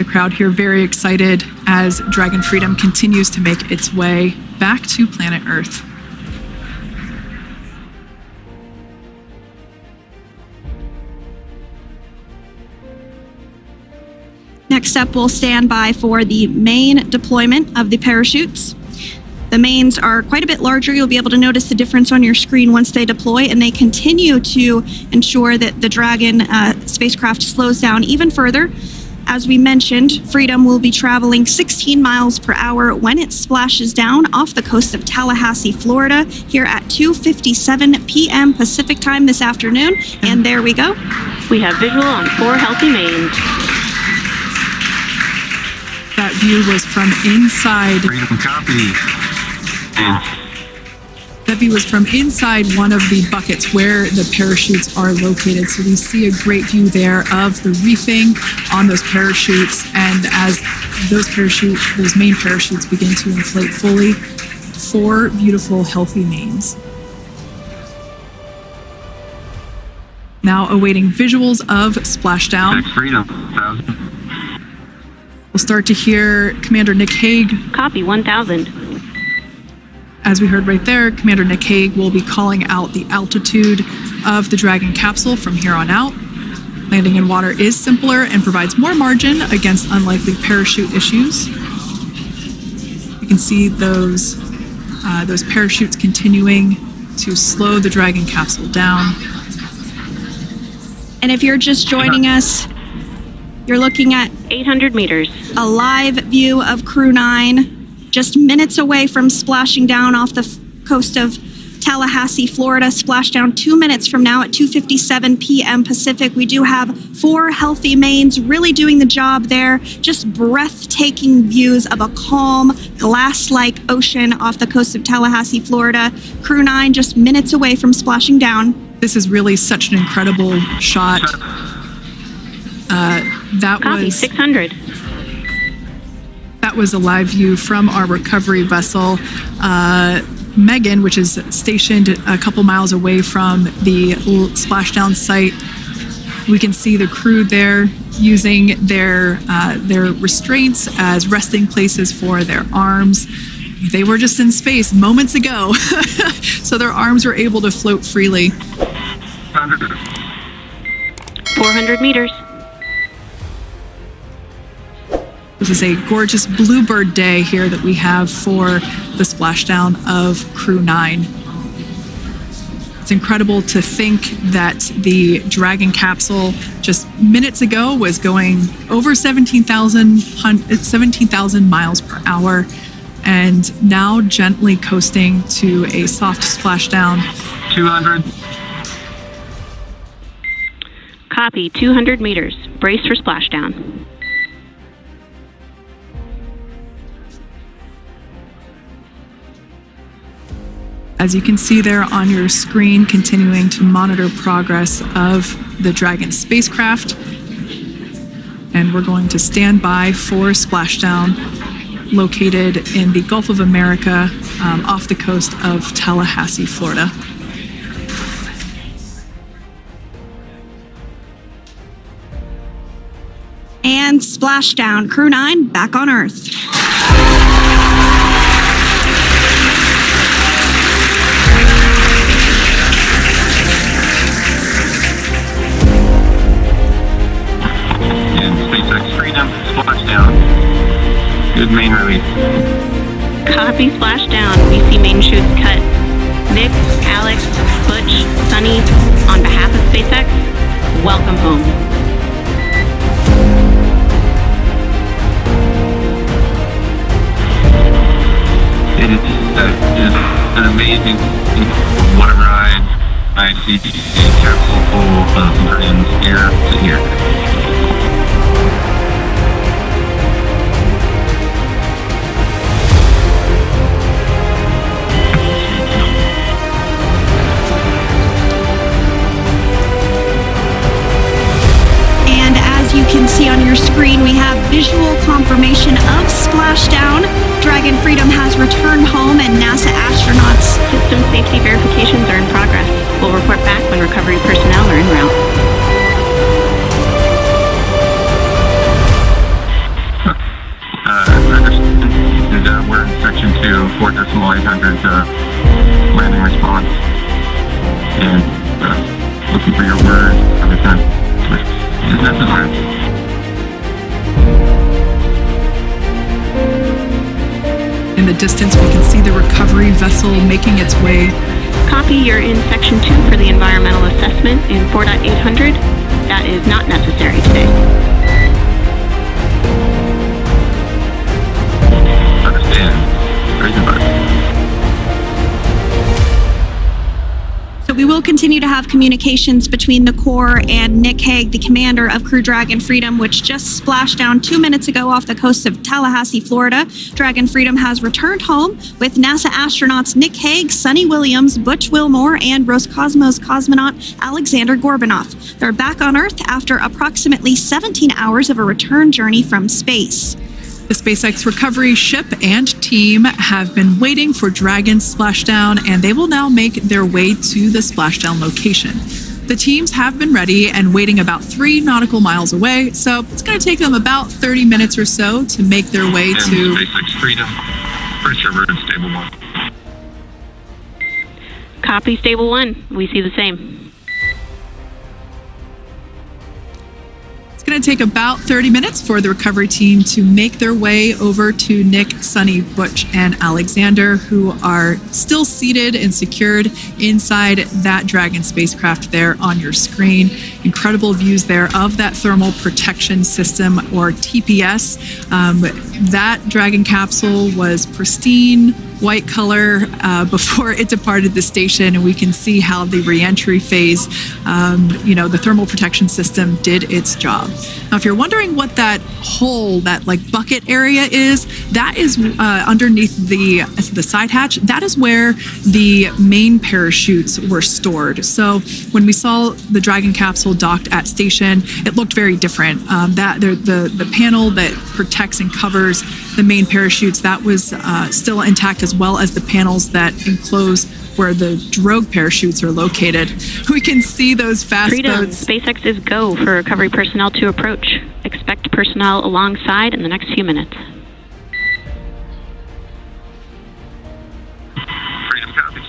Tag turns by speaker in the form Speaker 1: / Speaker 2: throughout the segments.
Speaker 1: crowd here very excited as Dragon Freedom continues to make its way back to planet Earth.
Speaker 2: Next up, we'll stand by for the main deployment of the parachutes. The mains are quite a bit larger. You'll be able to notice the difference on your screen once they deploy, and they continue to ensure that the Dragon spacecraft slows down even further. As we mentioned, Freedom will be traveling 16 miles per hour when it splashes down off the coast of Tallahassee, Florida, here at 2:57 p.m. Pacific time this afternoon. And there we go.
Speaker 3: We have visual on 4 healthy mains.
Speaker 1: That view was from inside.
Speaker 4: Freedom copy.
Speaker 1: That view was from inside one of the buckets where the parachutes are located. So we see a great view there of the reefing on those parachutes. And as those main parachutes begin to inflate fully, 4 beautiful, healthy mains. Now awaiting visuals of splashdown.
Speaker 4: Freedom, 1,000.
Speaker 1: We'll start to hear Commander Nick Hague.
Speaker 3: Copy, 1,000.
Speaker 1: As we heard right there, Commander Nick Hague will be calling out the altitude of the Dragon capsule from here on out. Landing in water is simpler and provides more margin against unlikely parachute issues. You can see those parachutes continuing to slow the Dragon capsule down.
Speaker 2: And if you're just joining us, you're looking at
Speaker 3: 800 meters.
Speaker 2: a live view of Crew 9, just minutes away from splashing down off the coast of Tallahassee, Florida. Splashdown 2 minutes from now at 2:57 p.m. Pacific. We do have 4 healthy mains really doing the job there. Just breathtaking views of a calm, glass-like ocean off the coast of Tallahassee, Florida. Crew 9 just minutes away from splashing down.
Speaker 1: This is really such an incredible shot.
Speaker 3: Copy, 600.
Speaker 1: That was a live view from our recovery vessel, Megan, which is stationed a couple miles away from the splashdown site. We can see the crew there using their restraints as resting places for their arms. They were just in space moments ago, so their arms were able to float freely.
Speaker 3: 400 meters.
Speaker 1: This is a gorgeous bluebird day here that we have for the splashdown of Crew 9. It's incredible to think that the Dragon capsule just minutes ago was going over 17,000 miles per hour, and now gently coasting to a soft splashdown.
Speaker 4: 200.
Speaker 3: Copy, 200 meters. Brace for splashdown.
Speaker 1: As you can see there on your screen, continuing to monitor progress of the Dragon spacecraft. And we're going to stand by for splashdown, located in the Gulf of America, off the coast of Tallahassee, Florida.
Speaker 2: And splashdown. Crew 9 back on Earth.
Speaker 4: Splashdown. Good main release.
Speaker 3: Copy, splashdown. We see main chutes cut. Nick, Alex, Butch, Sunny, on behalf of SpaceX, welcome home.
Speaker 4: It is an amazing what a ride. I see a capsule full of friends here to here.
Speaker 2: You can see on your screen, we have visual confirmation of splashdown. Dragon Freedom has returned home, and NASA astronauts.
Speaker 3: System safety verifications are in progress. We'll report back when recovery personnel are en route.
Speaker 4: 4.800 landing response. And looking for your word every time is necessary.
Speaker 1: In the distance, we can see the recovery vessel making its way.
Speaker 3: Copy, you're in Section 2 for the environmental assessment in 4.800. That is not necessary today.
Speaker 4: Understand. Very good.
Speaker 2: So we will continue to have communications between the Corps and Nick Hague, the commander of Crew Dragon Freedom, which just splashed down 2 minutes ago off the coast of Tallahassee, Florida. Dragon Freedom has returned home with NASA astronauts Nick Hague, Sonny Williams, Butch Wilmore, and Roscosmos cosmonaut Alexander Gorbunov. They're back on Earth after approximately 17 hours of a return journey from space.
Speaker 1: The SpaceX recovery ship and team have been waiting for Dragon's splashdown, and they will now make their way to the splashdown location. The teams have been ready and waiting about 3 nautical miles away, so it's going to take them about 30 minutes or so to make their way
Speaker 4: And
Speaker 1: to
Speaker 4: SpaceX Freedom. Pretty sure we're in stable 1.
Speaker 3: Copy, Stable 1. We see the same.
Speaker 1: It's going to take about 30 minutes for the recovery team to make their way over to Nick, Sonny, Butch, and Alexander, who are still seated and secured inside that Dragon spacecraft there on your screen. Incredible views there of that thermal protection system, or TPS. That Dragon capsule was pristine, white color before it departed the station, and we can see how the reentry phase, the thermal protection system did its job. Now, if you're wondering what that hole, that like bucket area is, that is underneath the side hatch. That is where the main parachutes were stored. So when we saw the Dragon capsule docked at station, it looked very different. The panel that protects and covers the main parachutes, that was still intact, as well as the panels that enclose where the drogue parachutes are located. We can see those fast
Speaker 3: Freedom,
Speaker 1: boats.
Speaker 3: SpaceX is go for recovery personnel to approach. Expect personnel alongside in the next few minutes.
Speaker 4: Freedom copies.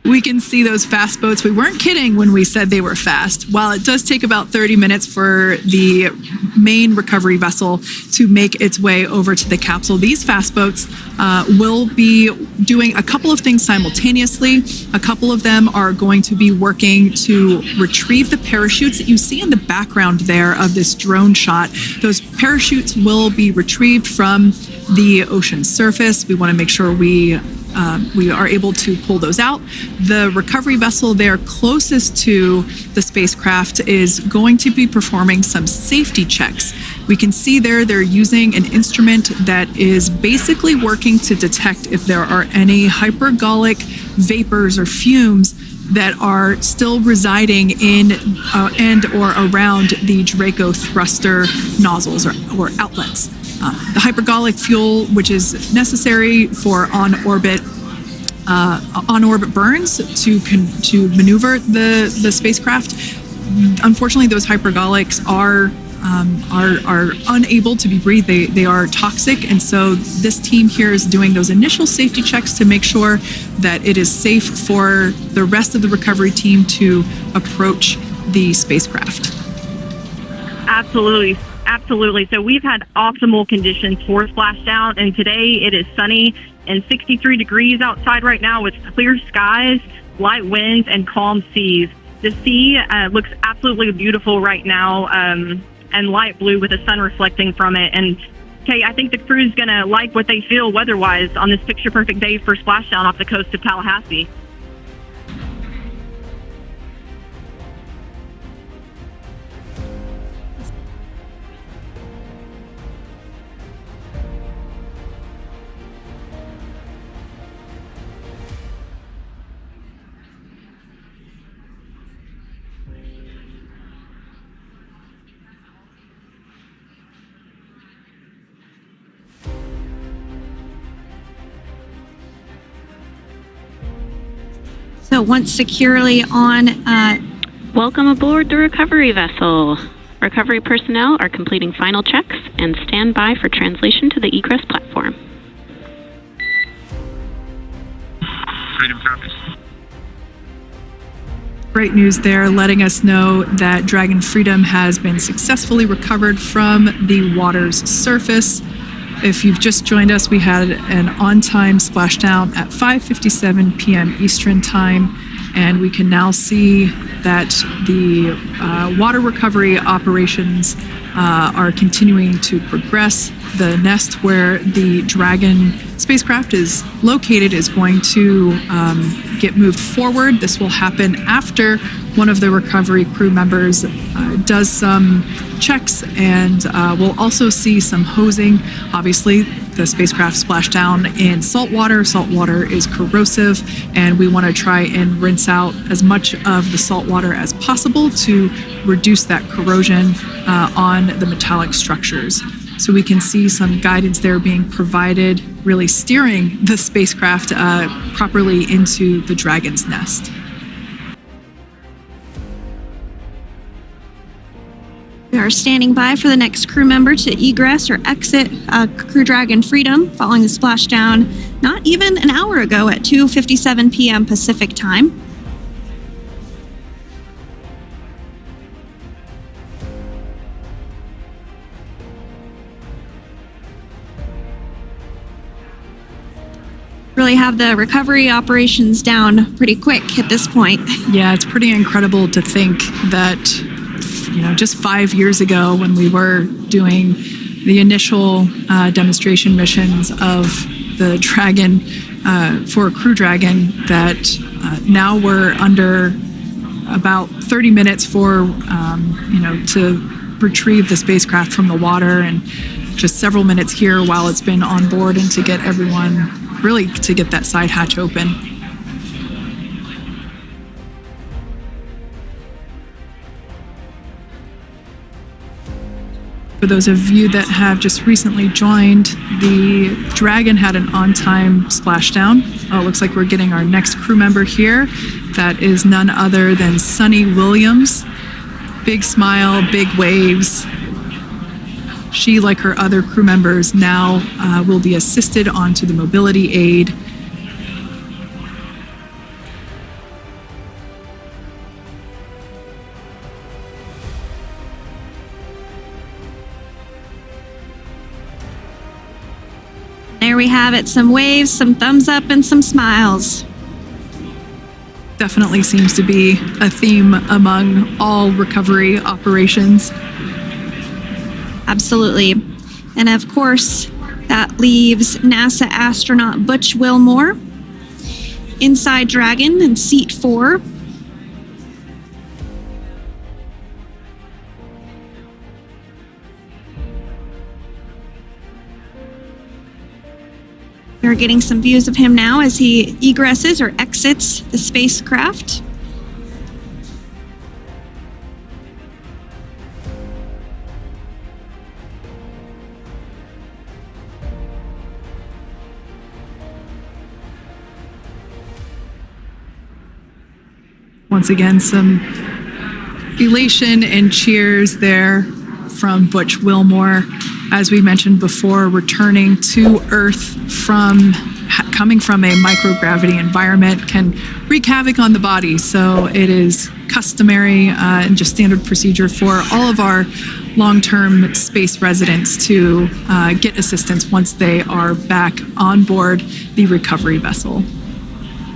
Speaker 1: We can see those fast boats. We weren't kidding when we said they were fast. While it does take about 30 minutes for the main recovery vessel to make its way over to the capsule, these fast boats will be doing a couple of things simultaneously. A couple of them are going to be working to retrieve the parachutes that you see in the background there of this drone shot. Those parachutes will be retrieved from the ocean surface. We want to make sure we are able to pull those out. The recovery vessel there closest to the spacecraft is going to be performing some safety checks. We can see there they're using an instrument that is basically working to detect if there are any hypergolic vapors or fumes that are still residing in and or around the Draco thruster nozzles or outlets. The hypergolic fuel, which is necessary for on-orbit burns to maneuver the spacecraft. Unfortunately, those hypergolics are unable to be breathed. They are toxic, and so this team here is doing those initial safety checks to make sure that it is safe for the rest of the recovery team to approach the spacecraft.
Speaker 5: Absolutely. So we've had optimal conditions for splashdown, and today it is sunny and 63 degrees outside right now with clear skies, light winds, and calm seas. The sea looks absolutely beautiful right now, and light blue with the sun reflecting from it. And Kay, I think the crew is going to like what they feel weather-wise on this picture-perfect day for splashdown off the coast of Tallahassee.
Speaker 2: So once securely on,
Speaker 3: Welcome aboard the recovery vessel. Recovery personnel are completing final checks and stand by for translation to the egress platform.
Speaker 4: Freedom copies.
Speaker 1: Great news there, letting us know that Dragon Freedom has been successfully recovered from the water's surface. If you've just joined us, we had an on-time splashdown at 5:57 p.m. Eastern Time, and we can now see that the water recovery operations are continuing to progress. The nest where the Dragon spacecraft is located is going to get moved forward. This will happen after one of the recovery crew members does some checks, and we'll also see some hosing. Obviously, the spacecraft splashed down in salt water. Salt water is corrosive, and we want to try and rinse out as much of the salt water as possible to reduce that corrosion on the metallic structures. So we can see some guidance there being provided, really steering the spacecraft properly into the Dragon's nest.
Speaker 2: We are standing by for the next crew member to egress or exit Crew Dragon Freedom following the splashdown not even an hour ago at 2:57 p.m. Pacific Time. Really have the recovery operations down pretty quick at this point.
Speaker 1: Yeah, it's pretty incredible to think that, just 5 years ago when we were doing the initial demonstration missions of the Dragon for Crew Dragon, that now we're under about 30 minutes for, to retrieve the spacecraft from the water, and just several minutes here while it's been on board, and to get everyone, really to get that side hatch open. For those of you that have just recently joined, the Dragon had an on-time splashdown. Oh, it looks like we're getting our next crew member here. That is none other than Sunny Williams. Big smile, big waves. She, like her other crew members, now will be assisted onto the mobility aid.
Speaker 2: There we have it, some waves, some thumbs up, and some smiles.
Speaker 1: Definitely seems to be a theme among all recovery operations.
Speaker 2: Absolutely. And of course, that leaves NASA astronaut Butch Wilmore inside Dragon in seat 4. We're getting some views of him now as he egresses or exits the spacecraft.
Speaker 1: Once again, some elation and cheers there from Butch Wilmore. As we mentioned before, returning to Earth coming from a microgravity environment can wreak havoc on the body. So it is customary and just standard procedure for all of our long-term space residents to get assistance once they are back on board the recovery vessel.